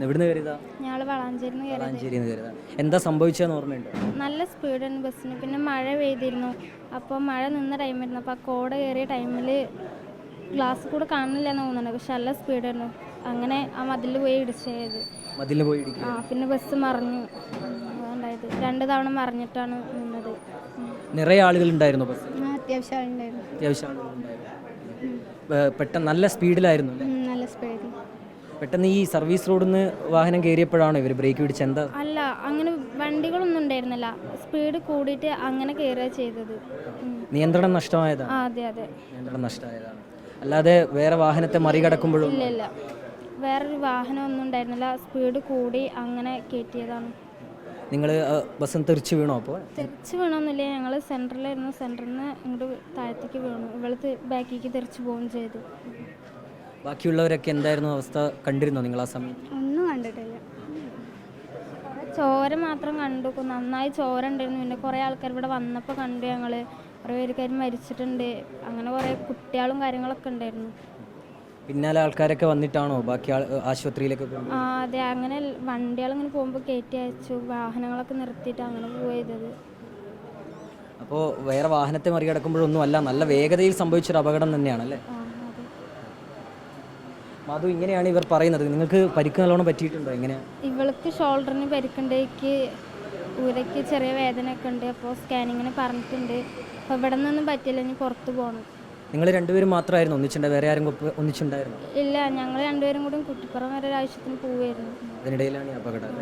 എവിടുന്ന് കയറിയതാ? ഞങ്ങൾ വളാഞ്ചേരിന്ന് കയറിയത്. വളാഞ്ചേരിയിൽ നിന്ന് കയറിയതാ. എന്താ സംഭവിച്ചതെന്ന് ഓർമ്മയുണ്ടോ? നല്ല സ്പീഡാണ് ബസ്സിന്. പിന്നെ മഴ പെയ്തിരുന്നു. അപ്പോൾ മഴ നിന്ന ടൈമായിരുന്നു. അപ്പോൾ ആ കോട കയറിയ ടൈമിൽ ഗ്ലാസ് കൂടെ കാണില്ല എന്ന് തോന്നുന്നുണ്ട്. പക്ഷെ നല്ല സ്പീഡായിരുന്നു. അങ്ങനെ ആ മതിൽ പോയി ഇടിച്ചത്. മതിലിൽ പോയി ഇടിക്കുക. പിന്നെ ബസ് മറിഞ്ഞു. അതുണ്ടായത് 2 തവണ മറിഞ്ഞിട്ടാണ് നിന്നത്. നിറയെ ആളുകൾ ഉണ്ടായിരുന്നു ബസ്? അത്യാവശ്യം ആളുണ്ടായിരുന്നു. അത്യാവശ്യം ആളുകൾ ഉണ്ടായിരുന്നു. പെട്ടെന്ന് നല്ല സ്പീഡിലായിരുന്നു അല്ലേ? നല്ല സ്പീഡ്. പെട്ടെന്ന് ഈ സർവീസ് റോഡിൽ നിന്ന് വാഹനം കയറിയപ്പോഴാണോ ഇവർ ബ്രേക്ക് പിടിച്ച്? എന്താ? അല്ല, അങ്ങനെ വണ്ടികളൊന്നും ഉണ്ടായിരുന്നില്ല. സ്പീഡ് കൂടിയിട്ട് അങ്ങനെ കയറുക ചെയ്തത്. നിയന്ത്രണം നഷ്ടമായതാണ്? അതെ അതെ, നിയന്ത്രണം നഷ്ടമായതാണ്. അല്ലാതെ വേറെ വാഹനത്തെ മറികടക്കുമ്പോഴും? ഇല്ല, വേറൊരു വാഹനം ഒന്നും ഉണ്ടായിരുന്നില്ല. സ്പീഡ് കൂടി അങ്ങനെ കയറ്റിയതാണ്. നിങ്ങൾ ബസ്സിൽ തെറിച്ച് വീണോ? അപ്പോൾ തെറിച്ച് വീണൊന്നുമില്ല. ഞങ്ങൾ സെൻറ്ററിലായിരുന്നു. സെൻറ്ററിൽ നിന്ന് ഇങ്ങോട്ട് താഴത്തേക്ക് വീണു. ഇവള് ബാക്കിലേക്ക് തെറിച്ച് പോവുകയും ചെയ്തു. ബാക്കിയുള്ളവരൊക്കെ എന്തായിരുന്നു അവസ്ഥ? കണ്ടിരുന്നോ നിങ്ങൾ ആ സമയം? ഒന്നും കണ്ടിട്ടില്ല. ചോര മാത്രം കണ്ടു. നന്നായി ചോര ഉണ്ടായിരുന്നു. പിന്നെ കുറേ ആൾക്കാർ ഇവിടെ വന്നപ്പോൾ കണ്ടു. ഞങ്ങൾ കുറേ പേര് മരിച്ചിട്ടുണ്ട്. അങ്ങനെ കുറേ കുട്ടികളും കാര്യങ്ങളൊക്കെ ഉണ്ടായിരുന്നു. പിന്നാലെ ആൾക്കാരൊക്കെ വന്നിട്ടാണോ ബാക്കി ആശുപത്രിയിലേക്ക് പോകുന്നത്? അതെ, അങ്ങനെ വണ്ടികളിങ്ങനെ പോകുമ്പോൾ കയറ്റി അയച്ചു. വാഹനങ്ങളൊക്കെ നിർത്തിയിട്ട് അങ്ങനെ പോയത്. അപ്പോൾ വേറെ വാഹനത്തെ മറികടക്കുമ്പോഴൊന്നും അല്ല, നല്ല വേഗതയിൽ സംഭവിച്ചൊരു അപകടം തന്നെയാണല്ലേ? മാധു, ഇങ്ങനെയാണ് ഇവർ പറയുന്നത്. നിങ്ങൾക്ക് പരിക്ക് നല്ലോണം പറ്റിയിട്ടുണ്ടോ? എങ്ങനെയാണ്? ഇവൾക്ക് ഷോൾഡറിന് പരിക്കുണ്ട്. ഊരയ്ക്ക് ചെറിയ വേദനയൊക്കെ ഉണ്ട്. അപ്പോൾ സ്കാനിങ്ങിന് പറഞ്ഞിട്ടുണ്ട്. അപ്പോൾ ഇവിടെ നിന്നൊന്നും പറ്റില്ല, ഇനി പുറത്ത് പോകണം. നിങ്ങൾ രണ്ടുപേരും മാത്രമായിരുന്നു ഒന്നിച്ചുണ്ട്? വേറെ ആരും ഒന്നിച്ചുണ്ടായിരുന്നു? ഇല്ല, ഞങ്ങൾ രണ്ടുപേരും കൂടി കുട്ടിപ്പുറം വരെ ഒരു ആവശ്യത്തിന് പോവുമായിരുന്നു. അതിനിടയിലാണ് ഈ അപകടം.